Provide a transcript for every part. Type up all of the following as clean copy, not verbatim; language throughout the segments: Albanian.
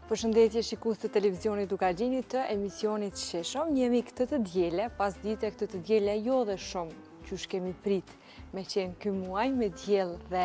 Përshëndetje shikues të televizionit Dukagjini të emisionit Sheshëm. Jemi këtë të diele, pas dite këtë të diele jo dhe shumë qysh kemi prit me qenë ky muaj, me diell dhe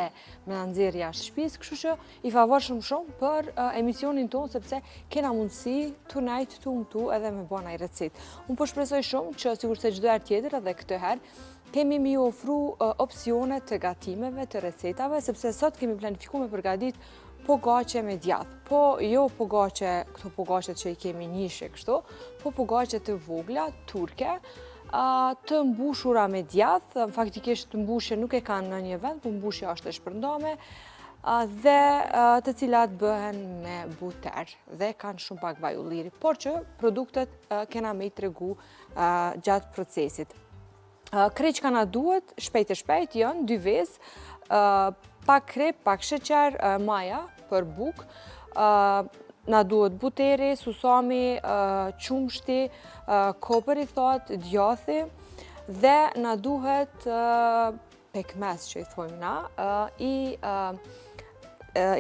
me nxjerr jashtë shtëpisë, kështu që i favorshëm shumë për emisionin tonë sepse kena mundësi tonight të umtu edhe me bën ai recet. Unë po shpresoj shumë që sigurisht çdo herë tjetër edhe këtë herë kemi mi ofru opsione të gatimeve, të recetave, sepse sot kemi planifikuar me përgatit pogace me djath, po jo pogace, këto pogacet që i kemi njishe kështu, po pogace të vogla, turke, të mbushura me djath, faktikisht mbushje nuk e kanë në një vend, po mbushja është e shpërndame, dhe të cilat bëhen me buter dhe kanë shumë pak vaj ulliri, por që produktet kena me i tregu gjatë procesit. Krejt që na duhet, shpejt e shpejt, janë 2 vezë, pak krep, pak sheqer, maja për buk, na duhet buteri, susami, qumshti, kopër i thot, djathi, dhe na duhet pekmez që i thojmë na, i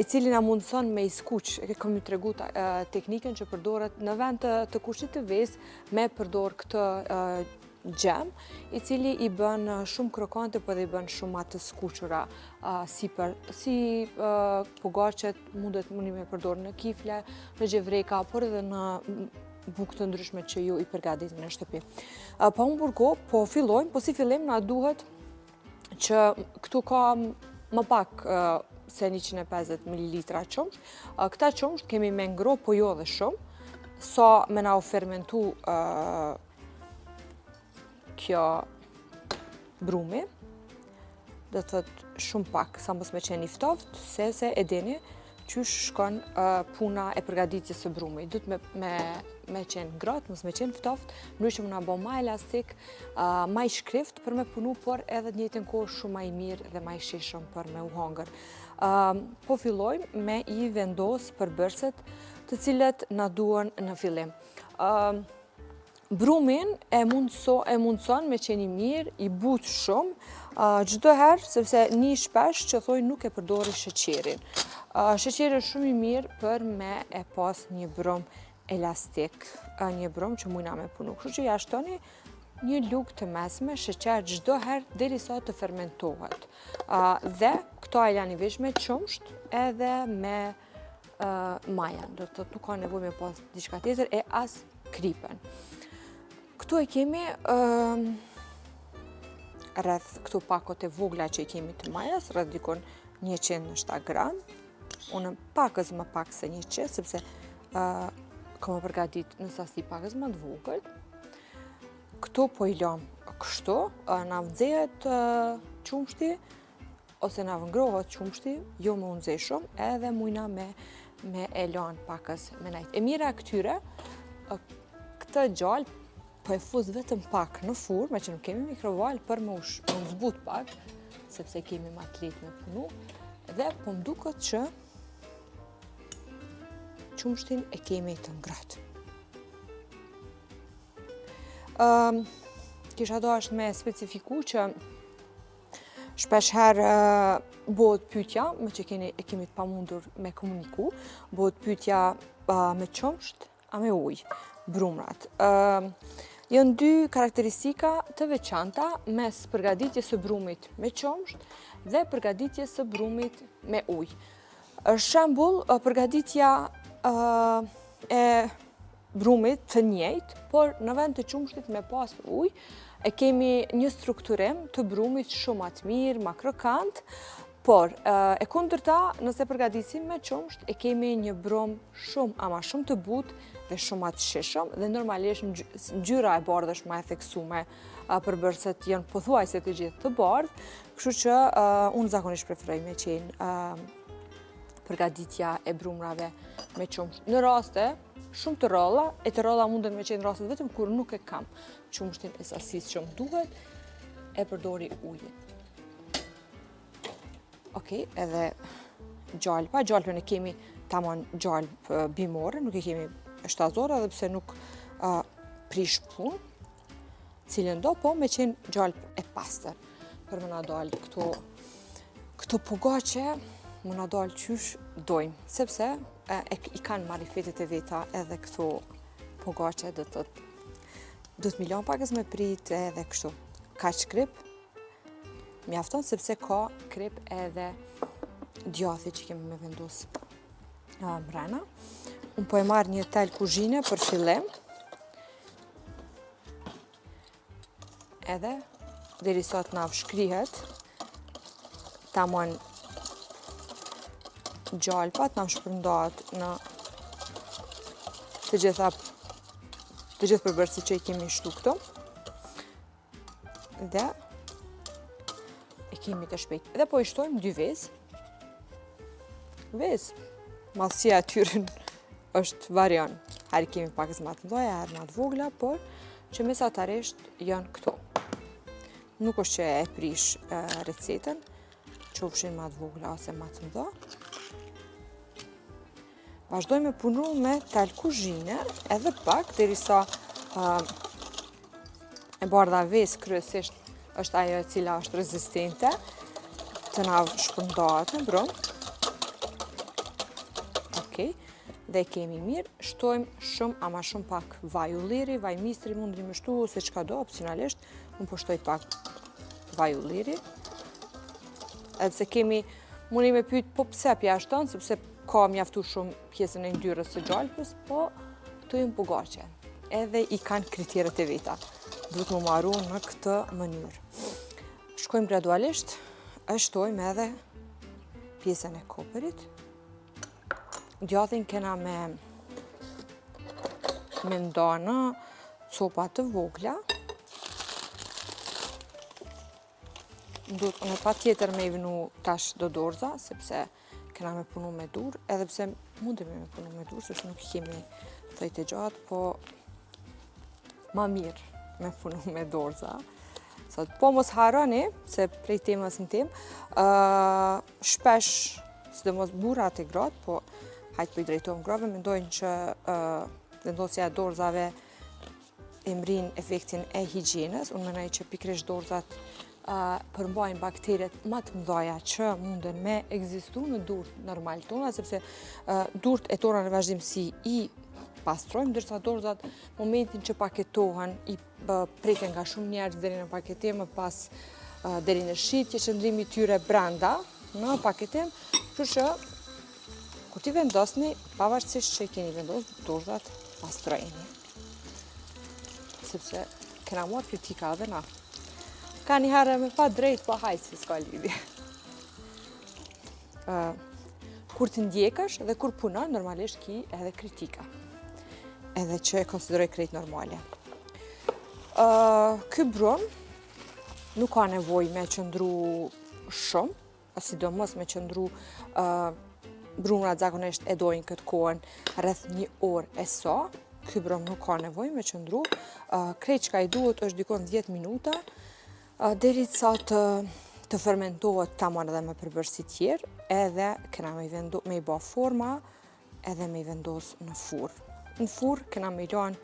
cili na mundëson me i skuq, kam ju tregu teknikën që përdoret në vend të kushtit të vezë me përdor këtë gjem, i cili i bën shumë krokante, po dhe i bën shumë atë skuqura, si pogacet mundet mundi me përdor në kifle, në gjevreka, por edhe në bukë të ndryshme që ju i përgatitin në shtëpi. Pa unë burgo, po fillojmë, po si fillim na duhet që këtu ka më pak se 150 ml qumsht. Këta qumsht kemi me ngro, po jo dhe shumë, sa me na u fermentu kjo brumi, dhe të thot shumë pak, sa mos me qenë i ftoft, se e dini qysh shkon puna e përgatitjes së brumit. Duhet me qenë ngrohtë, mos me qenë ftoft, ndryshe më na bë më elastik, më i shkrift për me punu, por edhe në njëjtën kohë shumë më i mirë dhe më i shishëm për me u hongër. Po fillojmë me i vendos përbërëset të cilët na duan në fillim. Brumin e mundëson me qeni mirë, i but shumë, çdo herë, sepse një shpesh që thoi nuk e përdori sheqerin. Sheqeri është shumë i mirë për me e pas një brum elastik, një brum që mujna me punu. Kështu që ja shtoni një lugë të mesme sheqer çdo herë derisa të fermentohet. Dhe këto e lani veç me qumsht edhe me majan, do të nuk ka nevojë me pas diçka tjetër e as kripen. Këtu e kemi rreth këtu pakot e vogla që i kemi të majas, rreth dikon 107 gram. Unë pakës më pak se 100, sepse kam përgatit në sasi pakës më të vogël. Këtu po i lëm kështu, na nxehet qumshti, ose na ngrohet qumshti, jo më nxeh shumë, edhe mujna me e lën pakës me najt. E mira këtyre, këtë gjallë, po e fuz vetëm pak në furrë, me që nuk kemi mikrovalë për më zbut pak, sepse kemi ma të lehtë me punu, dhe po mduket që qumshtin e kemi të ngrohtë. Kisha do është me specifiku që shpesh herë bëhet pyetja, me që e kemi të pamundur me komuniku, bëhet pyetja me qumsht, a me ujë, brumrat. Janë 2 karakteristika të veçanta mes përgatitjes së brumit me qumsht dhe përgatitjes së brumit me ujë. Shembull, përgatitja e brumit të njëjtë, por në vend të qumshtit me pas ujë, e kemi një strukturim të brumit shumë atë mirë, ma krokant, por e kundërta, nëse përgatisim me qumsht, e kemi një brum shumë, ama shumë të butë dhe shumë atë shishëm, dhe normalisht ngjyra e bardhë është më e theksuar, përbërëset janë pothuajse të gjithë të bardhë, kështu që unë zakonisht preferoj me qenë përgatitja e brumrave me qumsht. Në raste shumë të rralla, e të rralla mundet me qenë rastet vetëm kur nuk e kam qumshtin e sasisë që më duhet, e përdori ujin. Okej, edhe gjalpa. Gjalpën e kemi tamam gjalpë bimore, nuk e kemi shtazore, edhe pse nuk prish punë, cilën do, po me qenë gjalpë e pastër. Për më na dalë këto pogace, më na dalë qysh dojmë, sepse i kanë marifetet e veta edhe këto pogače do të milon pakës me prit edhe kështu. Kaq krip, mjafton sepse ka krip edhe djathi që kemi me vendos mrena. Unë po e marrë një tel kuzhine për fillim. Edhe, deri sot na shkrihet, tamam gjalpat na shpërndahet në të gjithë përbërësit që i kemi shtu këto. Dhe e kemi të shpejt. Dhe po i shtojmë 2 vezë. Vezë. Mallësia e tyre është varion. Herë kemi pakës më të mëdha, herë më të vogla, por që mesatarisht janë këto. Nuk është që e prish recetën, qofshin më të vogla ose më të mëdha. Vazhdojmë me punu me tel kuzhine edhe pak, derisa e bardha vezë kryesisht është ajo e cila është rezistente, të na shpërndahet në brum. Okej, dhe kemi mirë, shtojmë shumë ama shumë pak vaj ulliri, vaj mistri mundri më shtu, ose çka do, opcionalisht, unë po shtoj pak vaj ulliri. Edhe se kemi, mundi me pyet po pse pja shton, sepse ka mjaftu shumë pjesën e yndyrës së gjalpës, po këto janë pogače. Edhe i kanë kriteret e veta. Duhet më marru në këtë mënyrë. Shkojmë gradualisht, e shtojmë edhe pjesën e koperit. Djathin kena me nda në copa të vogla. Duhet me pa tjetër me i vënu tash do dorza, sepse kena me punu me dur, edhe pse mundemi me punu me dur, sepse nuk kemi thojt e gjatë, po ma mirë me punu me dorza. Po mos harroni, se prej temës në temë, shpesh, sidomos burrat e gratë, po hajtë po i drejtojmë grave, mendojnë që vendosja e dorzave e mrin efektin e higjienës. Unë mendoj që pikërisht dorzat përmbajnë bakteret më të mëdha që munden me ekzistu në durt normal tona, sepse durt e tona në vazhdimsi i pastrojmë, ndërsa dorzat momentin që paketohen i preken nga shumë njerëz deri në paketim, më pas deri në shitje, qëndrimi i tyre brenda në paketim, kështu që kur ti vendosni, pavarësisht që i keni vendosur dorzat, pastrojeni. Sepse kena marrë kritika edhe na. Ka një herë me pa drejt, po hajtë si s'ka lidhje. Kur të ndjekësh dhe kur punon, normalisht ki edhe kritika. Edhe që e konsideroj krejt normale. Ky brum nuk ka nevoj me qëndru shumë, sidomos me qëndru brumrat zakonisht e dojnë këtë kohën rreth 1 orë e sa. Ky brum nuk ka nevoj me qëndru. Krejt çka i duhet është dikon 10 minuta, deri sa të fermentohet tamam edhe me përbërësi tjerë, edhe kena me i ba forma, edhe me i vendos në furr. Në furr kena me i lanë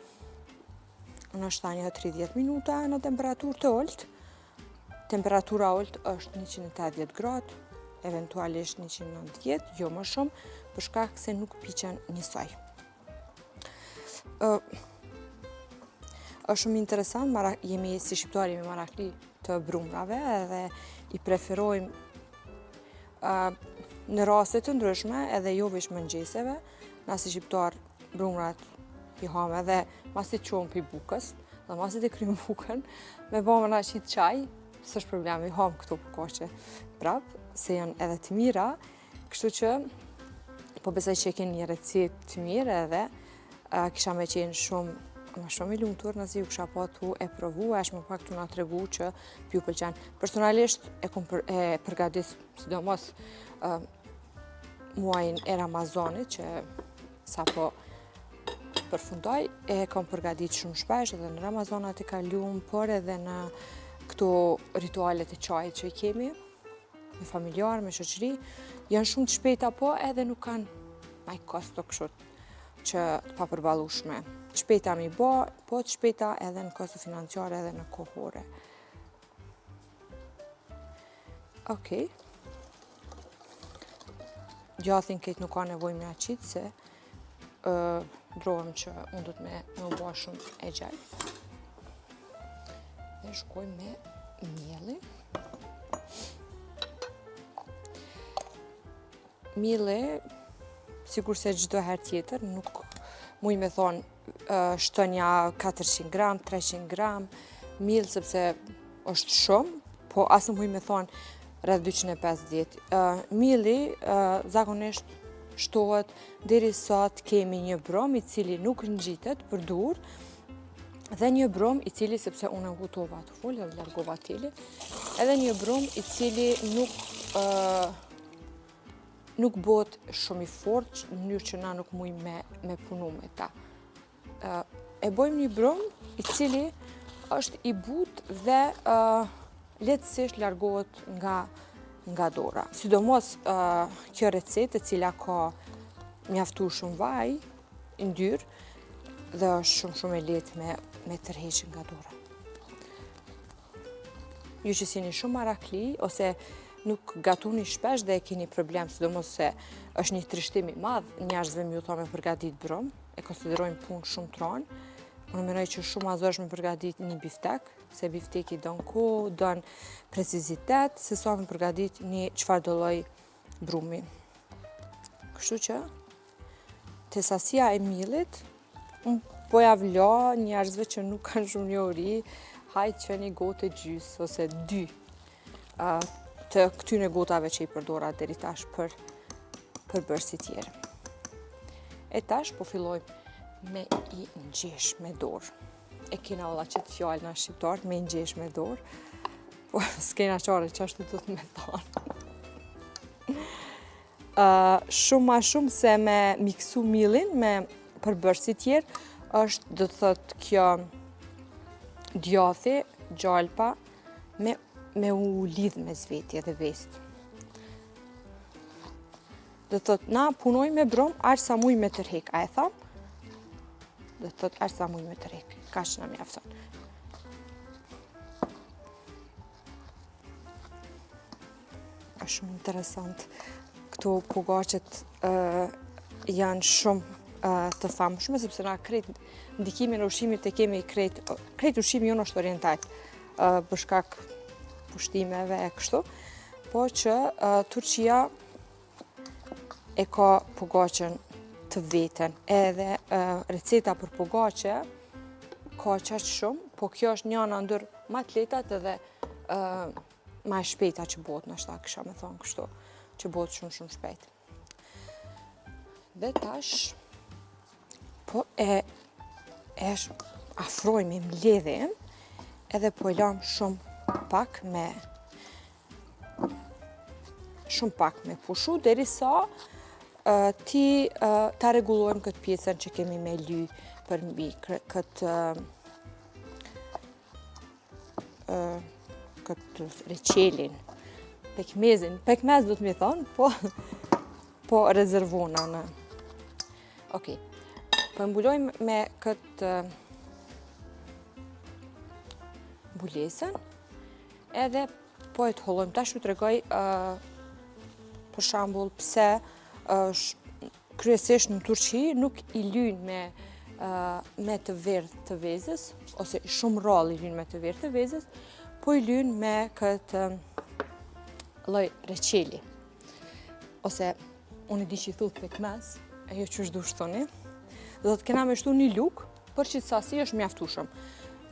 në shtanja 30 minuta në temperaturë të ulët. Temperatura ulët është 180 gradë, eventualisht 190, jo më shumë, për shkak se nuk piqen njësoj. Është shumë interesant, jemi si shqiptari me marakli të brumrave edhe i preferojmë në raste të ndryshme edhe jo veç mëngjeseve, na si shqiptar brumrat i ham edhe masit qonë pi bukës, dhe masit e krymë bukën, me bëmë na qit qaj, s'është problem, i ham këto pogače prap, se janë edhe të mira, kështu që po besoj që keni një recet të mirë edhe kisha me qenë shumë i lumtur nëse ju kisha pa tu e provu, e më pak tu na tregu që ju pëlqen. Personalisht e përgatis sidomos muajin e Ramazanit, që sapo përfundoj, e kam përgatit shumë shpesh edhe në Ramazanat e kaluam, por edhe në këto ritualet e çajit që i kemi me familjar, me shoqëri, janë shumë të shpejta, po edhe nuk kanë maj kosto kështu që të papërballueshme. Të shpejta mi ba, po të shpejta edhe në kosto financiare edhe në kohore. Okej. djathin këtë nuk ka nevojë me aqit, se ndrohem që unë do të me u bua shumë e gjallë. Dhe shkoj me mielli. Mielli, sikur se çdo herë tjetër, nuk muj me thonë shtonja 400 gram, 300 gram, miell sepse është shumë, po asë muj me thonë rreth 250. Mielli zakonisht shtohet derisa të kemi një brom i cili nuk ngjitet për dur, dhe një brom i cili, sepse unë ngutova të folë dhe largova teli, edhe një brom i cili nuk bëhet shumë i fortë në mënyrë që na nuk muj me punu me ta. E bojmë një brom i cili është i butë dhe lehtësisht largohet nga dora. Sidomos kjo recetë e cila ka mjaftu shumë vaj, yndyrë, dhe është shumë e lehtë me tërheqë nga dora. Ju që jeni shumë marakli, ose nuk gatuni shpesh dhe e keni problem, sidomos se është një trishtim i madh njerëzve m'ju thonë me përgatit brom, e konsiderojnë punë shumë tronë. Unë mendoj që shumë azosh me përgatit një biftek, se bifteki don kohë, don precizitet, se sa me përgatit një çfarë do lloj brumi. Kështu që te sasia e miellit, unë po ja vlo njerëzve që nuk kanë shumë njohuri, hajtë që një gotë e gjys ose 2 të këtyne gotave që i përdora deri tash për bërësi tjerë. E tash po fillojmë me i ngjesh me dorë. E kena olla që të fjallë në shqiptarët me i ngjesh me dorë, po s'kena qare që ashtu të me thonë. Shumë ma shumë se me miksu mielin me përbërësi tjerë, është do të thotë kjo djathi, gjalpa, me u lidh me zvetje dhe vestë. Do të thotë, na punoj me brom, aq sa muj me tërhek, a e thamë? Do të thotë, aq sa muj me tërhek, ka që na mjafton. Është shumë interesant. Këto pogaçet janë shumë të famshme, sepse na krejt ndikimin e ushqimit e kemi krejt ushqimi jonë është oriental, për shkak pushtimeve e kështu, po që Turqia e ka pogaçen të veten, edhe receta për pogaçe ka qaq shumë, po kjo është njëna ndër ma të lehtat edhe ma e shpejta që bëhet, nashta kisha me thonë kështu, që bëhet shumë shpejt. Dhe tash, po e afroj me mbledhjen, edhe po e lam shumë pak me pushu, derisa ta rregullojmë këtë pjesën që kemi me ly për mbi këtë reçelin, pekmezin. Pekmez do të më thonë, po rezervona në. Okej. Po mbulojmë me këtë mbulesën, edhe po e të hollojmë. Tash ju tregoj për shembull pse kryesisht në Turqi nuk i lyjnë me të verdhë të vezës, ose shumë rrallë i lyjnë me të verdhë të vezës, po i lyjnë me këtë lloj reçeli. Ose unë e di që i thuhet pekmez, ajo që është dush thoni. Do të kena me shtu një luk, për që të sasi është mjaftueshëm.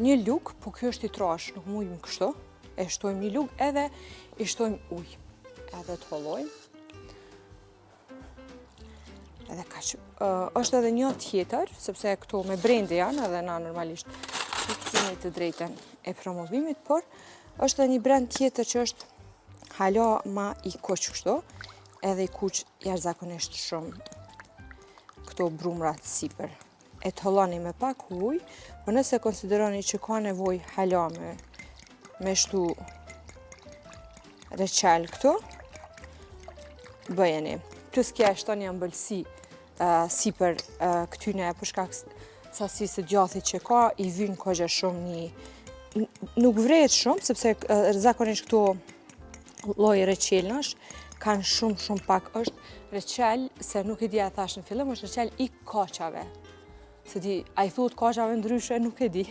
Një luk, po kjo është i trash, nuk mujmë kështu, e shtojmë një luk edhe i shtojmë ujë. Edhe të hollojmë. Edhe kaq. Është edhe një tjetër, sepse këto me brende janë, edhe na normalisht nuk kemi të drejtën e promovimit, por është edhe një brend tjetër që është hala ma i kuq kështu, edhe i kuq jashtëzakonisht shumë këto brumrat sipër. E të holloni me pak ujë, por nëse konsideroni që ka nevojë hala me shtu reçel këtu, bëjeni. Plus kja e shton një ëmbëlsi sipër këtyne për shkak sasisë së djathit që ka, i vyn kogja shumë nuk vrehet shumë, sepse zakonisht këto lloj reçelnash kanë shumë pak, është reçel, se nuk e di a thash në fillim, është reçel i kaçave. Se di, a i thuhet kaçave ndryshe, nuk e di,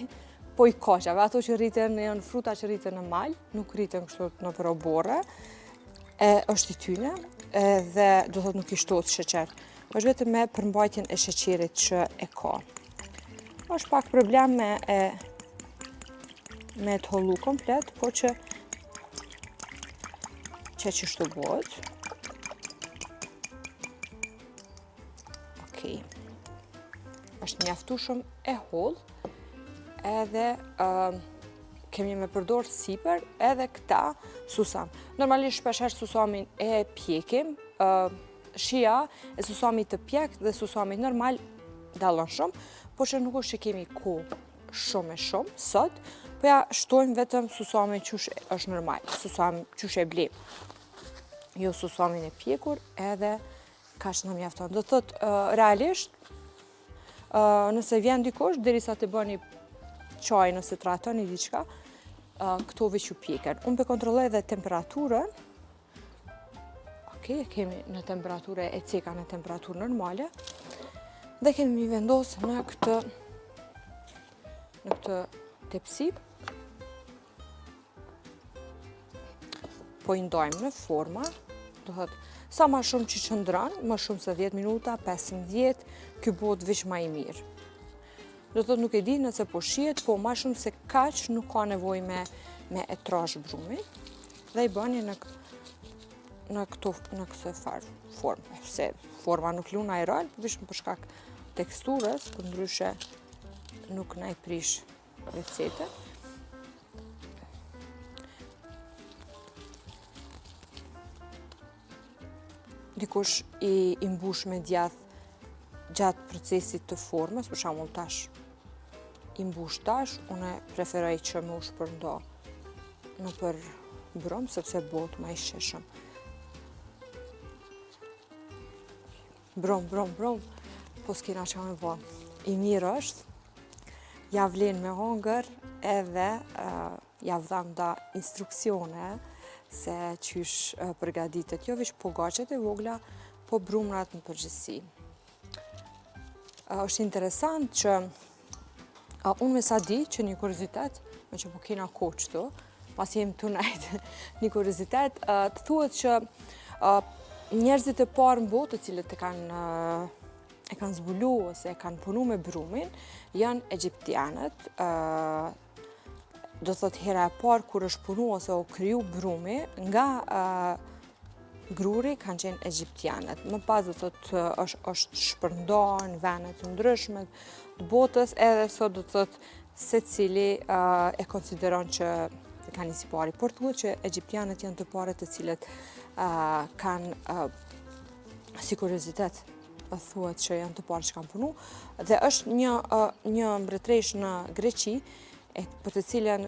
po i kaçave, ato që rriten, janë fruta që rriten në mal, nuk rriten kështu në oborre, është i tyne, dhe do thot nuk i shtohet sheqer. Është vetëm me përmbajtjen e sheqerit që e ka. Është pak problem me të hollu komplet, po që qështu bëhet. Okej. Është mjaftueshëm e holl, edhe kemi me përdor sipër edhe këta susam. Normalisht shpesher susamin e pjekim, shija e susamit të pjek dhe susamit normal dallon shumë, po që nuk është që kemi kohë shumë sot, po ja shtojmë vetëm susamin qysh është normal, susam qysh e blem. Jo susamin e pjekur, edhe kaq na mjafton. Do thot realisht, nëse vjen dikush derisa të bëni çaj, nëse tratoni diçka, këto veç ju pjeken. Unë pe kontrolloj edhe temperaturën. Okej, kemi në temperaturë e ceka në temperaturë normale. Dhe kemi mi vendosë në këtë tepsi. Po i ndojmë në forma. Do thot, sa ma shumë që qëndran, ma shumë se 10 minuta, 15, ky bëhet veç ma i mirë. Do thot nuk e di nëse po shihet, po ma shumë se kaq nuk ka nevojë me e trash brumin. Dhe i bëni në këtë formë. Se forma nuk lun aerol, vetëm për shkak teksturës, për ndryshe nuk na i prish recetën. Dikush i mbush me djathë gjatë procesit të formës, për shembull tash i mbush tash, unë preferoj që më u shpërndo nëpër brum, sepse bëhet më i sheshëm. Brum, po s'kena që me bë. I mirë është, ja vlen me hongër, edhe ja vdam da instruksione se qysh përgatitet, jo veç pogaçet e vogla, po brumrat në përgjithësi. Është interesant që unë me sa di që një kuriozitet, me që po kena kohë qëtu, pas jem të najtë një kuriozitet, të thuhet që njerëzit e parë në botë, të cilët e kanë zbulu ose e kanë punu me brumin, janë egjiptianët. Do thot hera e parë kur është punu ose o kriju brumi, nga gruri kanë qenë egjiptianët. Më pas do thot është shpërndar në vene të ndryshme të botës, edhe sot do thot se cili e konsideron që ka nisi pari. Por thuhet që egjiptianët janë të parët të cilët kanë si kuriozitet, thuhet që janë të parë që kanë punu, dhe është një mbretëresh në Greqi, për të cilën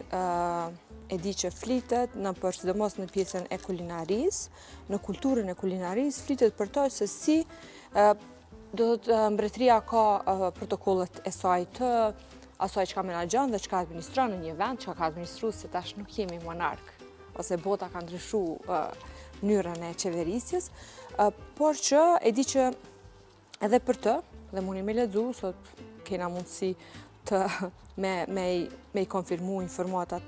e di që flitet sidomos në pjesën e kulinarisë, në kulturën e kulinarisë, flitet për to se si do të mbretëria ka protokollet e saj të asaj që ka menaxhon dhe që ka administron në një vend, që ka administru, se tash nuk jemi monark, ose bota ka ndryshu mënyrën e qeverisjes, por që e di që edhe për të, dhe mundi me lexu, sot kena mundësi me i konfirmu informatat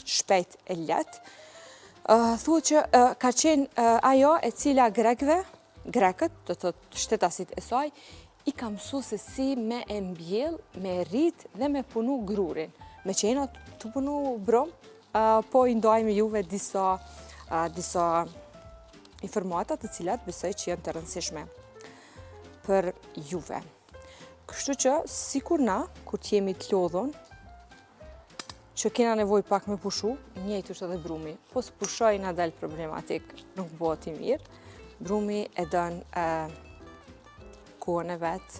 shpejt e lehtë. Thuhet që ka qenë ajo e cila grekët, do të shtetasit e saj, i ka mësu se si me e mbjell, me rrit dhe me punu grurin. Me qena të punu brum, po i ndojmë juve disa informatat të cilat besoj që janë të rëndësishme për juve. Kështu që, sikur na, kur t'jemi t'lodhun, që kena nevoj pak me pushu, njëjtë është edhe brumi. Po s'pushoj na del problematik, nuk bëhet i mirë. Brumi e dën kohën e vetë,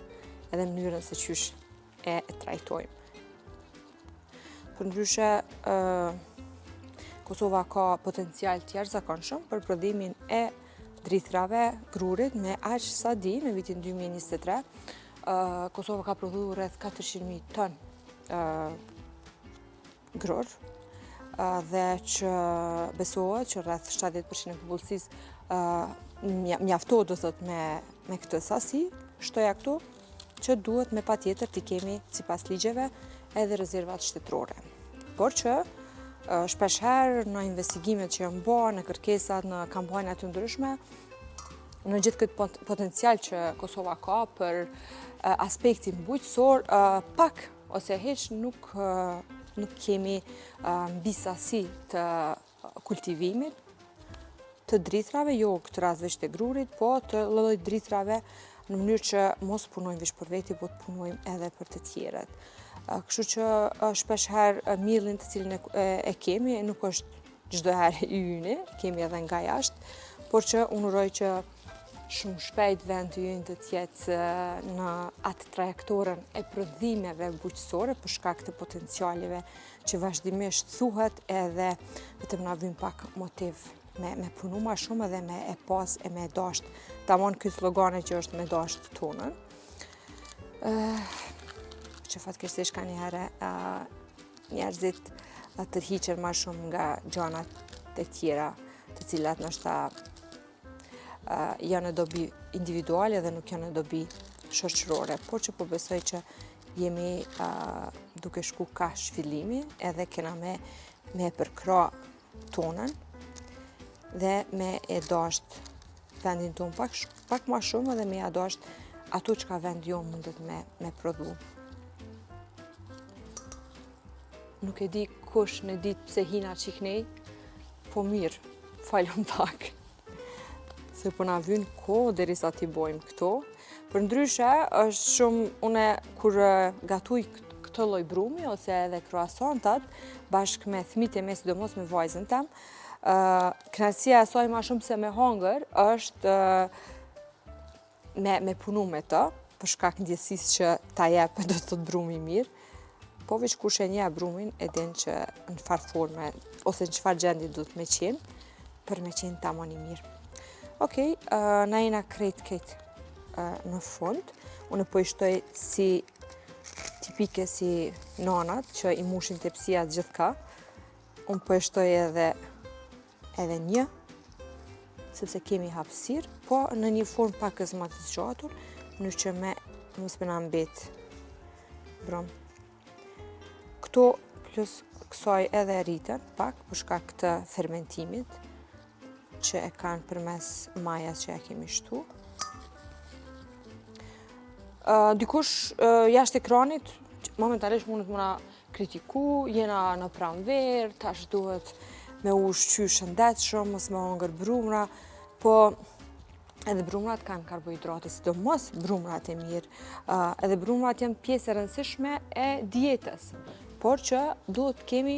edhe mënyrën se qysh e trajtojmë. Për ndryshe, Kosova ka potencial tjerëzakonshëm për prodhimin e drithrave grurit me aq sa di në vitin 2023. Kosova ka prodhu rreth 400.000 ton grur, dhe që besohet që rreth 70% e popullsisë mjafto do thot me këtë sasi, shtoja këtu, që duhet me patjetër t'i kemi sipas ligjeve edhe rezervat shtetërore. Por që shpeshherë në investigimet që janë bërë, në kërkesat, në kampanjat të ndryshme, në gjithë këtë potencial që Kosova ka për aspektin bujqësor, pak ose heq nuk kemi mbi sasi të kultivimit të drithrave, jo këtë rast veç të grurit, po të lloj drithrave në mënyrë që mos punojmë veç për veti, po të punojmë edhe për të tjerët. Kështu që shpeshherë millin të cilin e kemi, nuk është çdo herë i yni, kemi edhe nga jashtë, por që unë uroj që shumë shpejt vendi ynë të jetë në atë trajektorën e prodhimeve bujqësore për shkak të potencialeve që vazhdimisht thuhet edhe vetëm na vjen pak motiv me punu ma shumë edhe me e pas e me dasht. Tamam ky slogane që është me dasht tonën. Që fatkeqësisht ka njëherë njerëzit tërhiqen ma shumë nga gjanat e tjera, të cilat ndoshta janë në dobi individuale dhe nuk janë në dobi shoqërore, por që po besoj që jemi duke shku ka zhvillimi edhe kena me përkra tonën dhe me e dasht vendin ton pak ma shumë edhe me e dasht ato që ka vend jo mundet me prodhu. Nuk e di kush në ditë pse hina qiknej, po mirë, falem pak. Se po na vyn kohë derisa t'i bojmë këto. Për ndryshe, është shumë, une kur gatuj këtë lloj brumi, ose edhe croissantat, bashkë me fëmijët e mi, sidomos me vajzën tem, kënaqësia e saj ma shumë se me hongër, është me punu me të, për shkak ndjesisë që ta jep do të thotë brumi mirë, po veç kush e njeh brumin e din që në çfarë forme ose në çfarë gjendje duhet me qenë për me qenë tamam i mirë. Okej, na jena krejt në fund. Unë po i shtoj si tipike si nanat që i mushin tepsia gjithka. Unë po i shtoj edhe një, sepse kemi hapësirë, po në një formë pak më të zgjatur, në që mos më na mbet brum. Këto plus kësaj edhe rritën pak për shkak të fermentimit që e kanë përmes majas që ja kemi shtu. Dikush jashtë ekranit, momentalisht mundet më na kritiku, jena në pranverë, tash duhet me ushqy shëndetshëm, mos me hongër brumra, po edhe brumrat kanë karbohidrate, sidomos brumrat e mirë. Edhe brumrat janë pjesë e rëndësishme e dietës, por që duhet kemi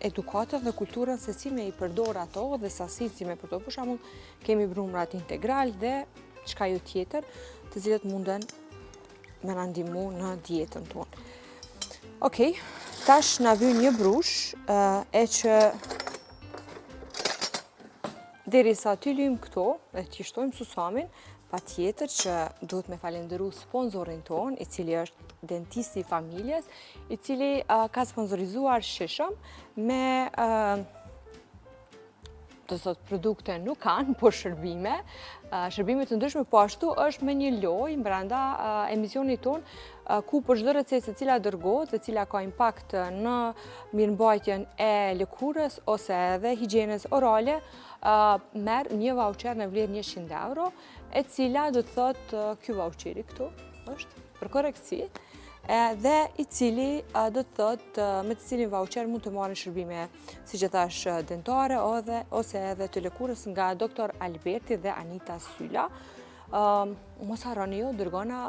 edukatën dhe kulturën se si me i përdor ato dhe sasitë si me përdor. Për shembull, kemi brumrat integral dhe çka jo tjetër, të cilët munden me na ndihmu në dietën tonë. Okej, tash na vjen një brush e që derisa t'i lyjmë këto dhe t'i shtojmë susamin, patjetër që duhet me falenderu sponsorin ton, i cili është dentisti i familjes, i cili ka sponsorizuar shishëm me do të thotë produkte nuk kanë, po shërbime të ndryshme, po ashtu është me një lojë brenda emisionit ton ku për çdo recetë se cila dërgohet dhe cila ka impakt në mirëmbajtjen e lëkurës ose edhe higjienës orale, merr një vaucher në vlerë 100 euro, e cila do të thotë ky vaucheri këtu është për korektësi, dhe i cili do të thotë me të cilin vaucher mund të marrin shërbime siç e thash dentare ose edhe të lëkurës nga doktor Alberti dhe Anita Syla. Mos harroni ju dërgona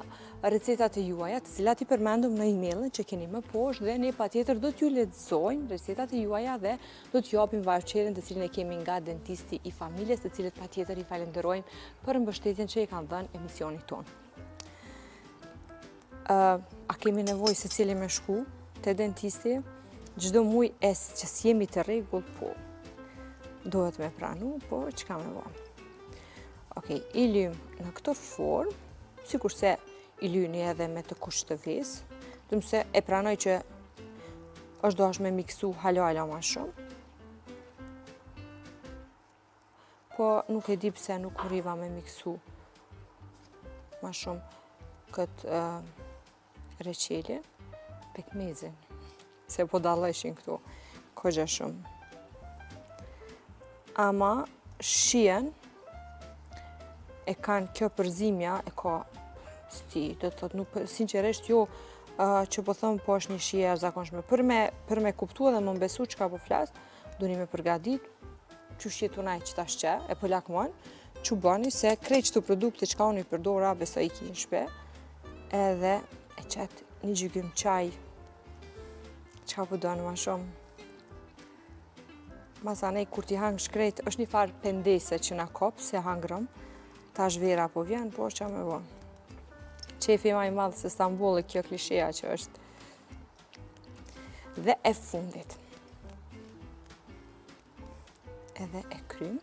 recetat e juaja, të cilat i përmendëm në emailin që keni më poshtë, dhe ne patjetër do t'ju lexojmë recetat e juaja dhe do t'ju japim vaucherin të cilin e kemi nga dentisti i familjes, të cilët patjetër i falenderojmë për mbështetjen që i kanë dhënë emisionit tonë. A kemi nevojë secili me shku te dentisti? Çdo muaj që s'jemi të rregull, po duhet me pranu, po çka me bë? Okej, i lym në këtë formë, sikurse i lyni edhe me të kushtëvis, se e pranoj që është dashur me miksu hala ma shumë. po nuk e di pse nuk arriva me miksu ma shumë këtë reqelin, pekmezin, se po dalleshin këtu, kogja shumë. Ama shien e kanë kjo përzimja, e ka sti, do të thotë nuk, sinqerisht jo që po thëmë po është një shije e zakonshme. Për me kuptu edhe më besu që ka po flasë, duni me përgadit, që shjetunaj që ta shqe, e po lakmon, që bani se krejt që të produkte që ka unë i përdora, besa i ki në shpe, edhe e qëtë një gjygim qaj, që ka po doni ma shumë. Masanej, kur ti hangë shkrejt, është një farë pendese që na kopë, se hangërëm, ta zhvera po vjen, po që me bo. Qefi ma i madhë se Stambolli, kjo klisheja që është. Dhe e fundit. Edhe e krym,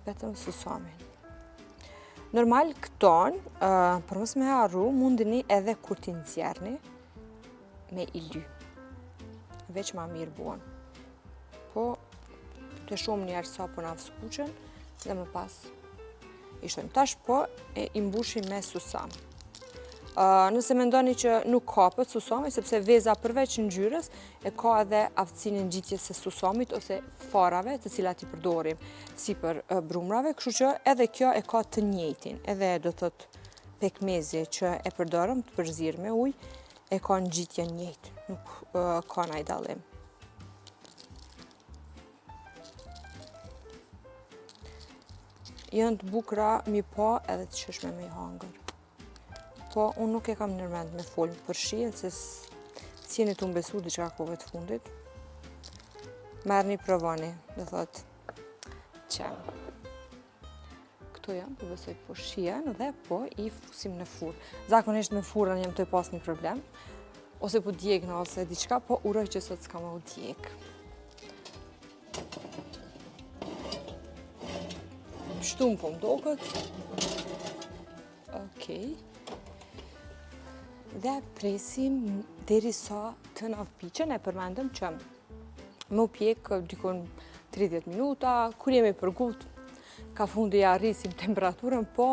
vetëm susamin. Normal këton, për mos me harru, mundini edhe kur ti nxjerrni me i ly. Veç ma mirë buon. Po, të shumë njerë sa po na vskuqen, dhe më pas i shtojmë. Tash po e imbushim me susam. Nëse mendoni që nuk kapët susami, sepse veza përveç ngjyrës e ka edhe aftësinë ngjitjes së susamit ose farave të cilat i përdorim si për brumrave, kështu që edhe kjo e ka të njëjtin. Edhe do të thotë pekmezi që e përdorëm të përzir me ujë e ka ngjitje njëjtë, nuk ka ndaj dallim. Janë të bukura mi pa edhe të shishme me i hangër. Po, unë nuk e kam nërmend me folë për shien, se si jeni të mbesu diçka kove të fundit. Merrni provani, dhe thot që. Këto janë, po besoj po shien dhe po i fusim në furr. Zakonisht me furrën jam të pas një problem, ose po djegna ose diçka, po uroj që sot s'ka me u djeg. Shtum po mdokët. Okej. Dhe presim deri sa të na piqen, e përmendëm që më pjek dikon 30 minuta, kur jemi për gut, ka fundi ja rrisim temperaturën, po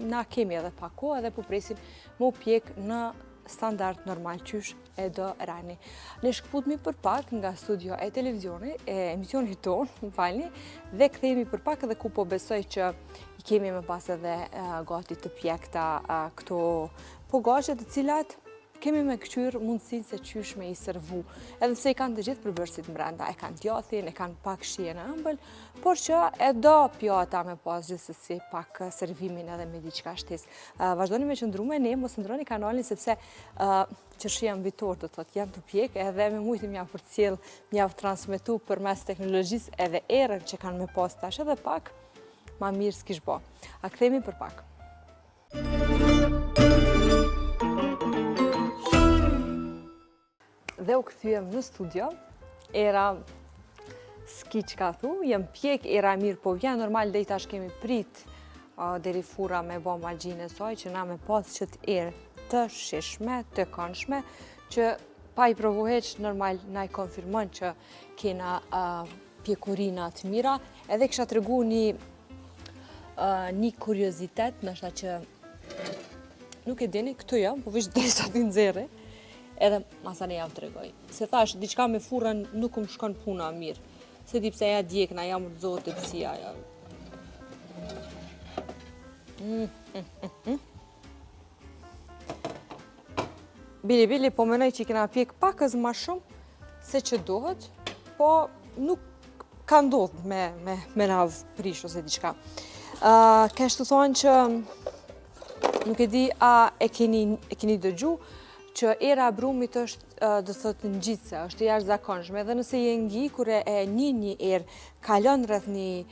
na kemi edhe pak kohë edhe po presim më pjek në standard normal qysh e do rani. Ne shkputmi për pak nga studio e televizionit, e emisionit ton, më falni, dhe kthehemi për pak edhe ku po besoj që i kemi më pas edhe gati të pjekta këto pogaçe të cilat kemi me këqyr mundësinë se qysh me i servu. Edhe pse i kanë të gjithë përbërësit mbrenda, e kanë djathin, e kanë pak shije në ëmbël, por që e do pjata me pas gjithsesi pak servimin edhe me diçka shtesë. Vazhdoni me qëndru me ne, mos ndroni kanalin sepse qërshia mbitor do thotë janë të pjek, edhe me mujtë m'ja përcjell, m'ja transmetu përmes teknologjisë edhe erën që kanë me pas tash edhe pak, ma mirë s'kish bo. A kthehemi për pak. Dhe u këthyem në studio, era s'ki që ka thu, jem pjek, era mirë po vjen, normal dhe i tash kemi prit deri fura me bo malgjinë e soj, që na me pas që të erë të shishme, të këndshme, që pa i provu heq, normal na i konfirmon që kena pjekurina të mira, edhe kësha të regu një kuriozitet, nështë që nuk e dini, këtu jam, po vishë dhe sa ti nxerri, edhe masane jam të regoj. Se thash, diçka me furën nuk më shkon puna mirë. Se di pse ja djekna, jam rëzohet të pësia. Bili, po menoj që i kena pjek pakës ma shumë se që dohet, po nuk ka ndodhë me navë prish ose diçka. Kështë të thonë që nuk e di a e keni dëgju, që era e brumit është, do thotë, ngjitse, është jashtëzakonshme, dhe nëse je ngi, kur e një erë kalon rreth një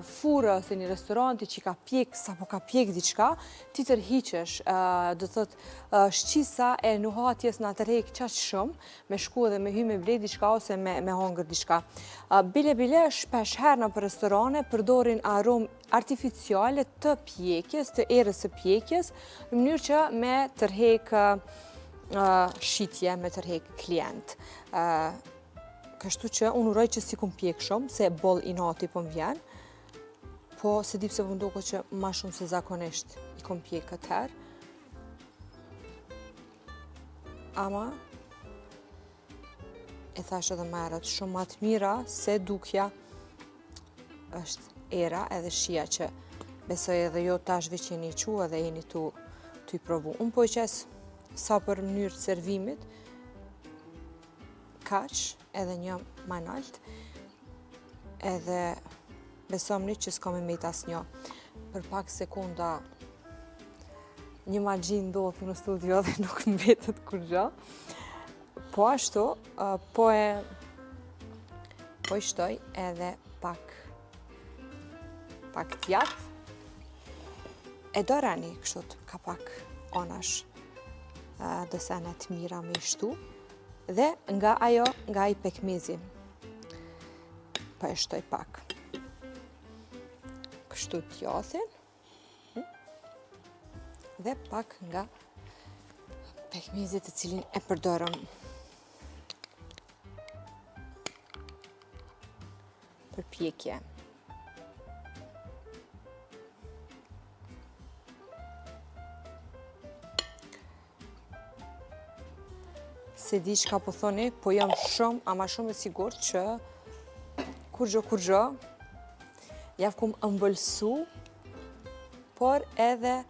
furrë ose një restoranti që ka pjek, sapo ka pjek diçka, ti tërhiqesh, do thotë, shqisa e nuhatjes na tërheq qaq shumë, me shku edhe me hy me ble diçka ose me hongër diçka. Bile, shpesh herë në për restorane përdorin aromë artificiale të pjekjes, të erës së pjekjes, në mënyrë që me tërheq shitje, me tërheq klient. Kështu që unë uroj që si kum pjek shumë, se boll i nati po m'vjen, po se di pse po ndoket që ma shumë se zakonisht i kom pje këtë herë. Ama e thash edhe më herët, shumë më të mira se dukja është era edhe shija që besoj edhe jo tash veç jeni qu edhe jeni tu i provu. Unë po i qes sa për mënyrë të servimit, kaq edhe një ma nalt, edhe besomni që s'kam i met asnjë. Për pak sekunda një magji ndodhi në studio dhe nuk mbetet kur gjë. Po ashtu, po i shtoj edhe pak djath. E do rani kështu ka pak onash dësene të mira me shtu. Dhe nga i pekmezi. Po e shtoj pak. Kështu djathin. Dhe pak nga pekmezi të cilin e përdorëm për pjekje. Se di çka po thoni, po jam shumë, ama shumë e sigurt që kur gjë, javë kum ëmbëlsu, por edhe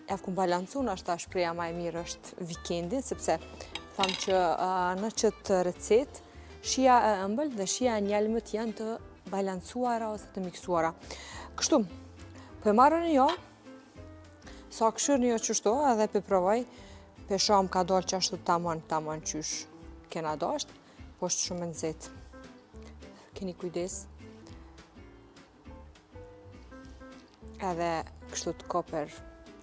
javë kum balancu, nështë shpreha ma e mirë është vikendin, sepse thamë që në qëtë recet, shija e ëmbël dhe shija e njelmët janë të balancuara ose të miksuara. Kështu, po e marrën jo, sa këshirë një qështu edhe pe provoj, pe sham ka dalë që ashtu tamam qysh kena dasht, po është shumë nxehtë. Keni kujdes. Edhe kështu të kopër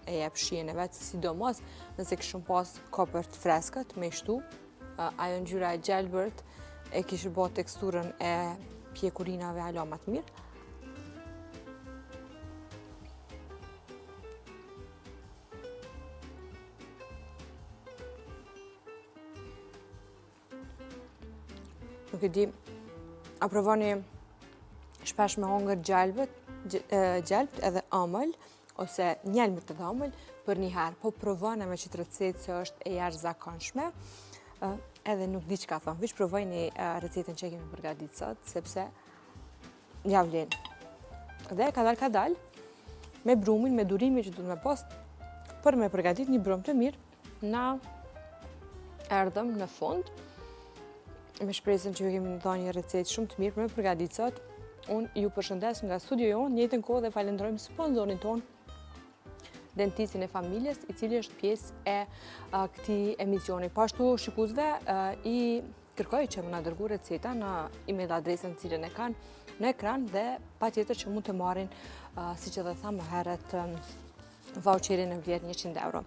e jep shijen e vetë, sidomos nëse kishëm pas kopër të freskët me shtu, ajo ngjyra e gjelbërt e kishë bë teksturën e pjekurinave hala më të mirë. Nuk e di, a provoni shpesh me hongër gjelbët edhe ëmbël, ose njelmët edhe ëmbël, për një herë, po provoni me qëtë recetë që është e jashtëzakonshme, edhe nuk di çka thon. Veç provojni recetën që kemi përgatitur sot, sepse ja vlen. Dhe ka dal me brumin, me durimin që duhet me pas për me përgatitur një brum të mirë, na erdhëm në fund. Me shpresën që ju kemi dhënë një recetë shumë të mirë për me përgatitur sot. Unë ju përshëndes nga studio jonë, njëjtën kohë dhe falenderojmë sponsorin tonë, dentistin e familjes, i cili është pjesë e këtij emisioni. Po ashtu shikuesve i kërkoj që më na dërgojnë receta në email adresën të cilën e kanë në ekran dhe patjetër që mund të marrin, siç edhe thamë më herët, voucherin në vlerë 100 euro.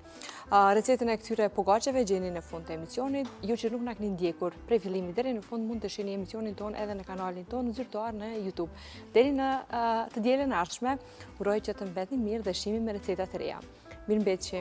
Recetën e këtyre pogaçeve gjeni në fund të emisionit. Ju që nuk na keni ndjekur prej fillimit deri në fund, mund të shihni emisionin ton edhe në kanalin ton zyrtar në YouTube. Deri në të dielën e ardhshme, uroj që të mbetni mirë dhe shihemi me receta të reja. Mirëmbëjtje.